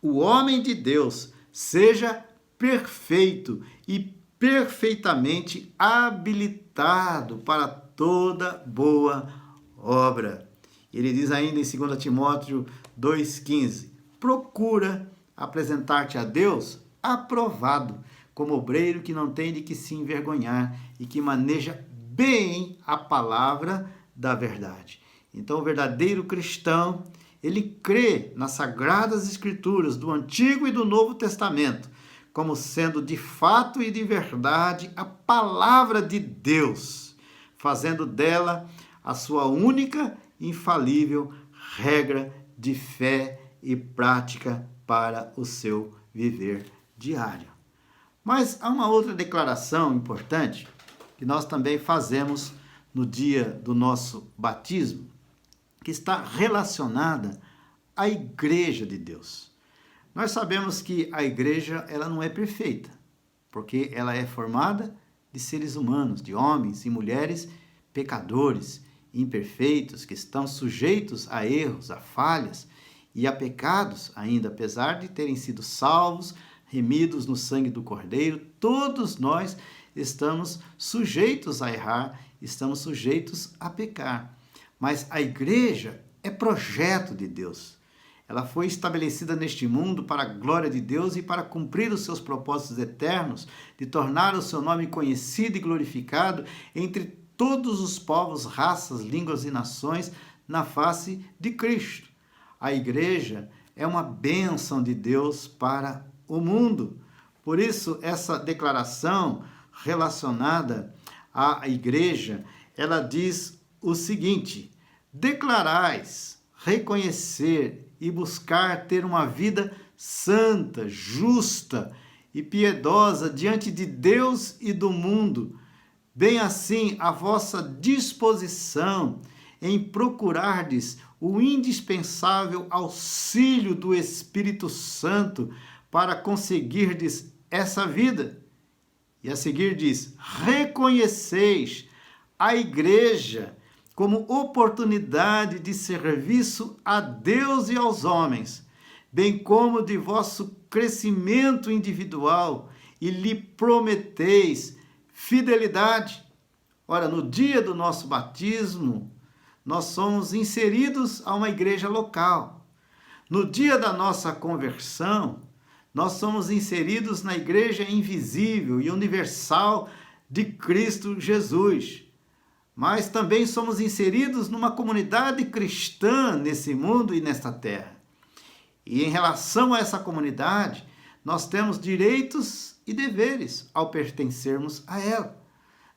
o homem de Deus seja perfeito e perfeitamente habilitado para toda boa obra. Ele diz ainda em 2 Timóteo 2,15: procura apresentar-te a Deus aprovado, como obreiro que não tem de que se envergonhar e que maneja bem a palavra da verdade. Então, o verdadeiro cristão, ele crê nas sagradas escrituras do Antigo e do Novo Testamento, como sendo de fato e de verdade a palavra de Deus, fazendo dela a sua única e infalível regra de fé e prática para o seu viver diário. Mas há uma outra declaração importante que nós também fazemos no dia do nosso batismo, que está relacionada à Igreja de Deus. Nós sabemos que a igreja ela não é perfeita, porque ela é formada de seres humanos, de homens e mulheres pecadores, imperfeitos, que estão sujeitos a erros, a falhas e a pecados ainda, apesar de terem sido salvos, remidos no sangue do Cordeiro. Todos nós estamos sujeitos a errar, estamos sujeitos a pecar. Mas a igreja é projeto de Deus. Ela foi estabelecida neste mundo para a glória de Deus e para cumprir os seus propósitos eternos, de tornar o seu nome conhecido e glorificado entre todos os povos, raças, línguas e nações na face de Cristo. A igreja é uma bênção de Deus para o mundo. Por isso, essa declaração relacionada à igreja, ela diz o seguinte: declarais, reconhecer e buscar ter uma vida santa, justa e piedosa diante de Deus e do mundo, bem assim a vossa disposição em procurardes o indispensável auxílio do Espírito Santo para conseguirdes essa vida. E a seguir diz: reconheceis a igreja como oportunidade de serviço a Deus e aos homens, bem como de vosso crescimento individual, e lhe prometeis fidelidade. Ora, no dia do nosso batismo, nós somos inseridos a uma igreja local. No dia da nossa conversão, nós somos inseridos na igreja invisível e universal de Cristo Jesus. Mas também somos inseridos numa comunidade cristã nesse mundo e nesta terra. E em relação a essa comunidade, nós temos direitos e deveres ao pertencermos a ela.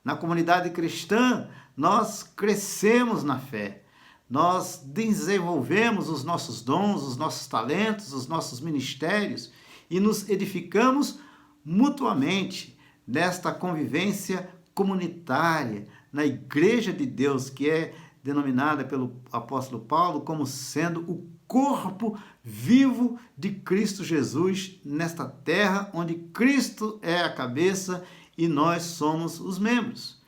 Na comunidade cristã, nós crescemos na fé, nós desenvolvemos os nossos dons, os nossos talentos, os nossos ministérios e nos edificamos mutuamente nesta convivência comunitária, na Igreja de Deus, que é denominada pelo apóstolo Paulo como sendo o corpo vivo de Cristo Jesus nesta terra, onde Cristo é a cabeça e nós somos os membros.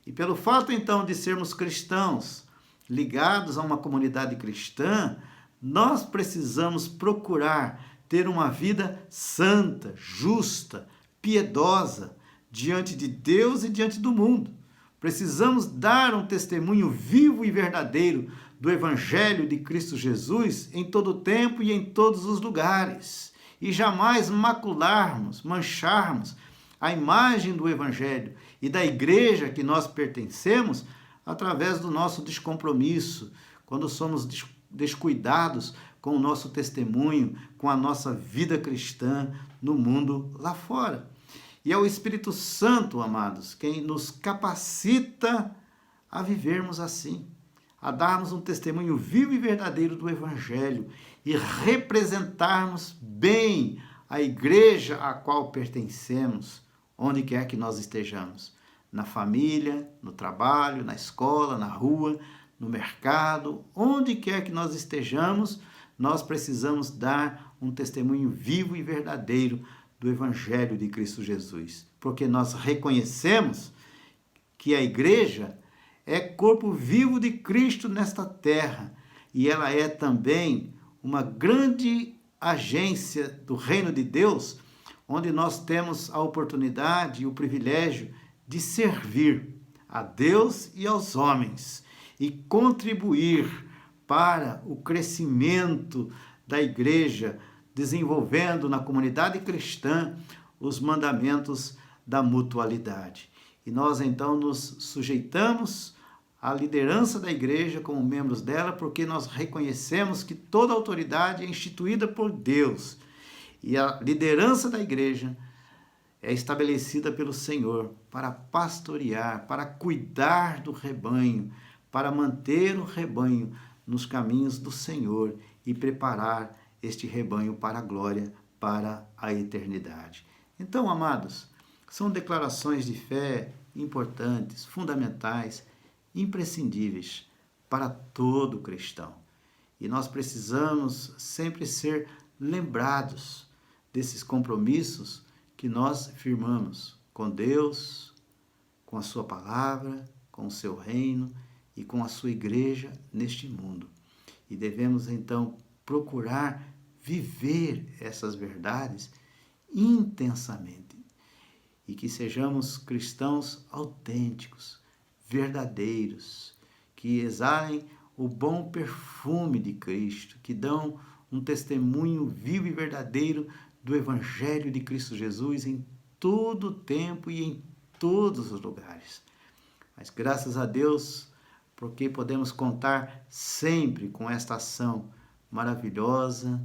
E pelo fato, então, de sermos cristãos, ligados a uma comunidade cristã, nós precisamos procurar ter uma vida santa, justa, piedosa, diante de Deus e diante do mundo. Precisamos dar um testemunho vivo e verdadeiro do Evangelho de Cristo Jesus em todo o tempo e em todos os lugares. E jamais macularmos, mancharmos a imagem do Evangelho e da igreja que nós pertencemos através do nosso descompromisso, quando somos descuidados com o nosso testemunho, com a nossa vida cristã no mundo lá fora. E é o Espírito Santo, amados, quem nos capacita a vivermos assim, a darmos um testemunho vivo e verdadeiro do Evangelho e representarmos bem a igreja a qual pertencemos, onde quer que nós estejamos, na família, no trabalho, na escola, na rua, no mercado, onde quer que nós estejamos, nós precisamos dar um testemunho vivo e verdadeiro do Evangelho de Cristo Jesus, porque nós reconhecemos que a igreja é corpo vivo de Cristo nesta terra e ela é também uma grande agência do reino de Deus, onde nós temos a oportunidade e o privilégio de servir a Deus e aos homens e contribuir para o crescimento da igreja, desenvolvendo na comunidade cristã os mandamentos da mutualidade. E nós então nos sujeitamos à liderança da igreja como membros dela, porque nós reconhecemos que toda autoridade é instituída por Deus. E a liderança da igreja é estabelecida pelo Senhor para pastorear, para cuidar do rebanho, para manter o rebanho nos caminhos do Senhor e preparar este rebanho para a glória, para a eternidade. Então, amados, são declarações de fé importantes, fundamentais, imprescindíveis para todo cristão. E nós precisamos sempre ser lembrados desses compromissos que nós firmamos com Deus, com a sua palavra, com o seu reino e com a sua igreja neste mundo. E devemos então procurar viver essas verdades intensamente e que sejamos cristãos autênticos, verdadeiros, que exalem o bom perfume de Cristo, que dão um testemunho vivo e verdadeiro do Evangelho de Cristo Jesus em todo o tempo e em todos os lugares. Mas graças a Deus, porque podemos contar sempre com esta ação maravilhosa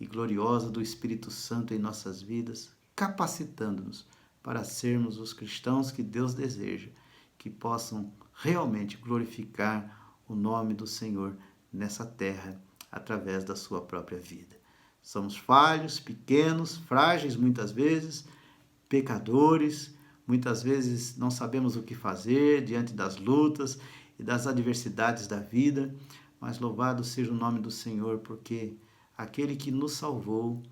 e gloriosa do Espírito Santo em nossas vidas, capacitando-nos para sermos os cristãos que Deus deseja, que possam realmente glorificar o nome do Senhor nessa terra através da sua própria vida. Somos falhos, pequenos, frágeis muitas vezes, pecadores, muitas vezes não sabemos o que fazer diante das lutas e das adversidades da vida, mas louvado seja o nome do Senhor, porque aquele que nos salvou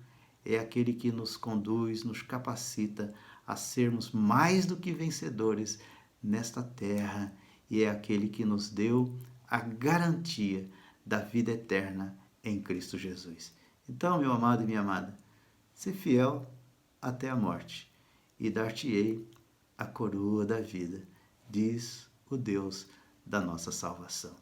é aquele que nos conduz, nos capacita a sermos mais do que vencedores nesta terra, e é aquele que nos deu a garantia da vida eterna em Cristo Jesus. Então, meu amado e minha amada, ser fiel até a morte, e dar-te-ei a coroa da vida, diz o Deus da nossa salvação.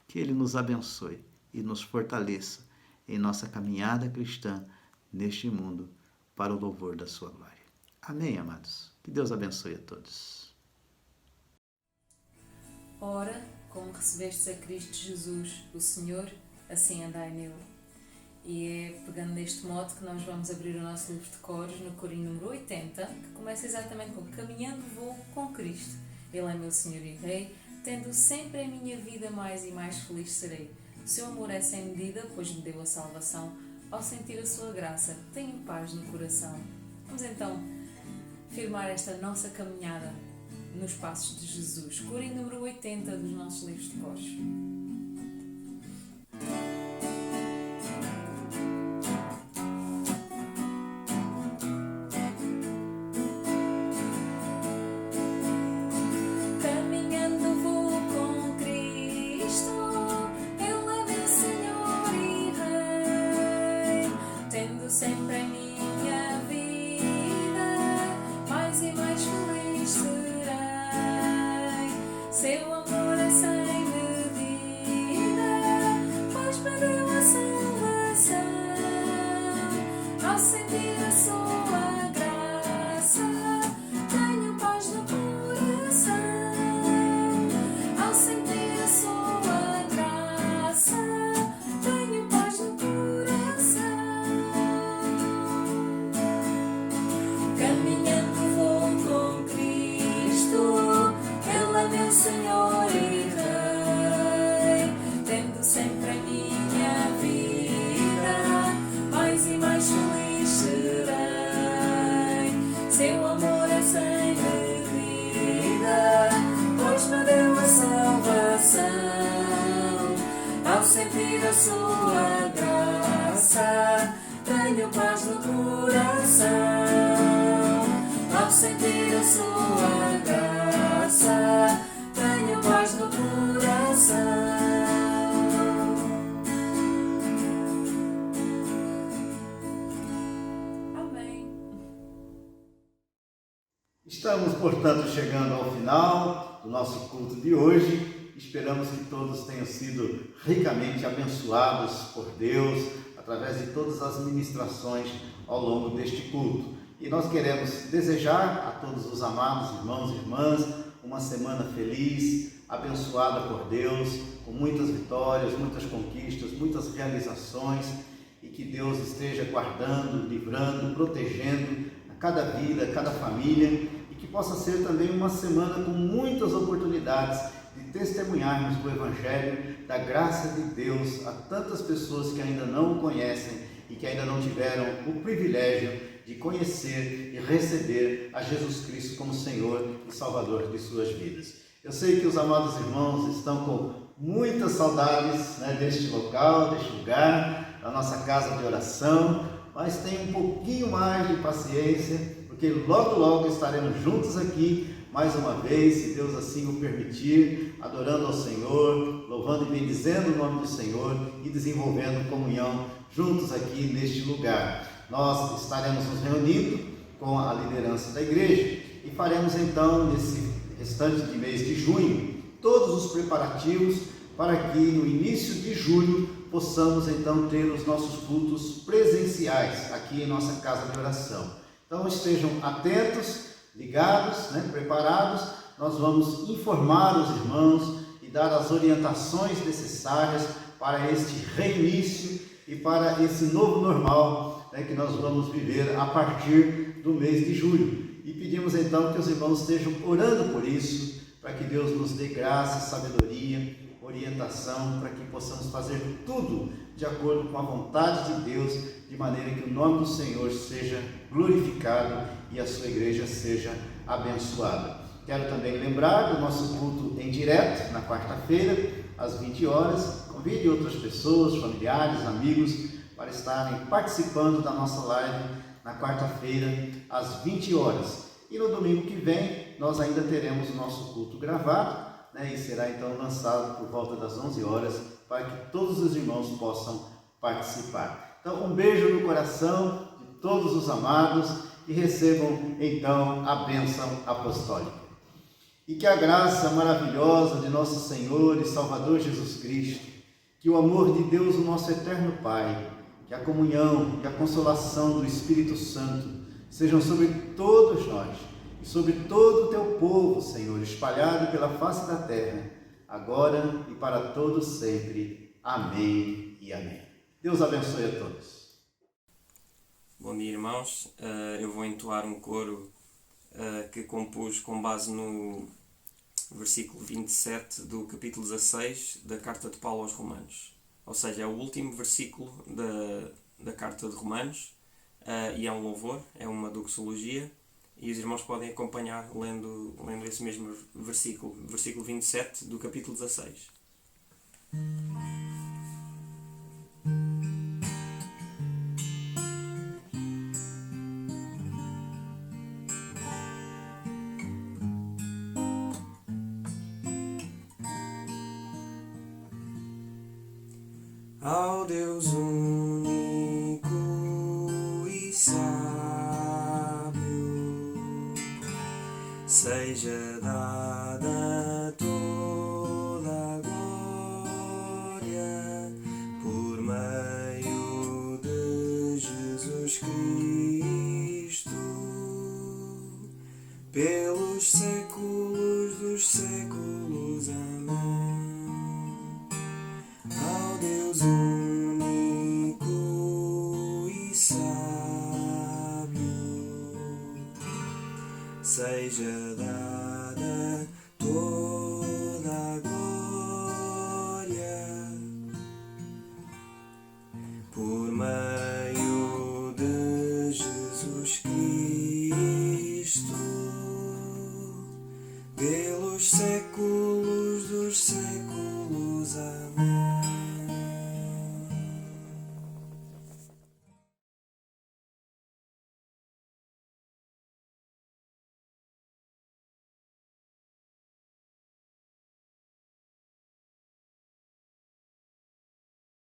Que Ele nos abençoe e nos fortaleça em nossa caminhada cristã neste mundo, para o louvor da sua glória. Amém, amados? Que Deus abençoe a todos. Ora, como recebestes a Cristo Jesus, o Senhor, assim andai nele. E é pegando neste modo que nós vamos abrir o nosso livro de coros no corinho número 80, que começa exatamente com Caminhando vou com Cristo. Ele é meu Senhor e Rei, tendo sempre a minha vida mais e mais feliz serei. O seu amor é sem medida, pois me deu a salvação. Ao sentir a sua graça, tenho paz no coração. Vamos então firmar esta nossa caminhada nos passos de Jesus. Corinho número 80 dos nossos livros de coros. Sempre a minha vida, mais e mais feliz serei. Seu amor é sem medida, pois me deu a salvação. Ao sentir a sua graça, tenho paz no coração. Ao sentir a sua graça, tenho paz no coração. Caminhando vou com Cristo, Ele é meu Senhor e Rei, tendo sempre a minha vida, mais e mais feliz serei. Seu amor é sem medida, pois me deu a salvação. Ao sentir a sua graça, tenho paz no coração. Ao sentir a sua graça, tenho paz no coração. Amém. Estamos, portanto, chegando ao final do nosso culto de hoje. Esperamos que todos tenham sido ricamente abençoados por Deus através de todas as ministrações ao longo deste culto. E nós queremos desejar a todos os amados irmãos e irmãs uma semana feliz, abençoada por Deus, com muitas vitórias, muitas conquistas, muitas realizações, e que Deus esteja guardando, livrando, protegendo a cada vida, a cada família, e que possa ser também uma semana com muitas oportunidades de testemunharmos do Evangelho, da graça de Deus a tantas pessoas que ainda não o conhecem e que ainda não tiveram o privilégio de conhecer e receber a Jesus Cristo como Senhor e Salvador de suas vidas. Eu sei que os amados irmãos estão com muitas saudades deste local, deste lugar, da nossa casa de oração, mas tenham um pouquinho mais de paciência, porque logo, logo estaremos juntos aqui, mais uma vez, se Deus assim o permitir, adorando ao Senhor, louvando e bendizendo o nome do Senhor e desenvolvendo comunhão juntos aqui neste lugar. Nós estaremos nos reunindo com a liderança da igreja e faremos então, nesse restante de mês de junho, todos os preparativos para que no início de julho possamos então ter os nossos cultos presenciais aqui em nossa casa de oração. Então estejam atentos, ligados, preparados. Nós vamos informar os irmãos e dar as orientações necessárias para este reinício e para esse novo normal que nós vamos viver a partir do mês de julho. E pedimos então que os irmãos estejam orando por isso, para que Deus nos dê graça, sabedoria, orientação, para que possamos fazer tudo de acordo com a vontade de Deus, de maneira que o nome do Senhor seja glorificado e a sua igreja seja abençoada. Quero também lembrar do nosso culto em direto, na quarta-feira, às 20 horas. Convide outras pessoas, familiares, amigos, para estarem participando da nossa live na quarta-feira, às 20 horas. E no domingo que vem, nós ainda teremos o nosso culto gravado, e será então lançado por volta das 11 horas, para que todos os irmãos possam participar. Então, um beijo no coração de todos os amados e recebam então a bênção apostólica. E que a graça maravilhosa de nosso Senhor e Salvador Jesus Cristo, que o amor de Deus, o nosso eterno Pai, que a comunhão e a consolação do Espírito Santo sejam sobre todos nós e sobre todo o teu povo, Senhor, espalhado pela face da terra, agora e para todos sempre. Amém e amém. Deus abençoe a todos. Bom dia, irmãos. Eu vou entoar um coro que compus com base no versículo 27 do capítulo 16 da carta de Paulo aos Romanos. Ou seja, é o último versículo da carta de Romanos e é um louvor, é uma doxologia, e os irmãos podem acompanhar lendo esse mesmo versículo 27 do capítulo 16. Ao Deus único e sábio, seja dada toda a glória por meio de Jesus Cristo, pelos séculos dos séculos. Amém. Ao Deus único e sábio, seja dada toda a glória por meio de Jesus Cristo, pelos séculos dos séculos.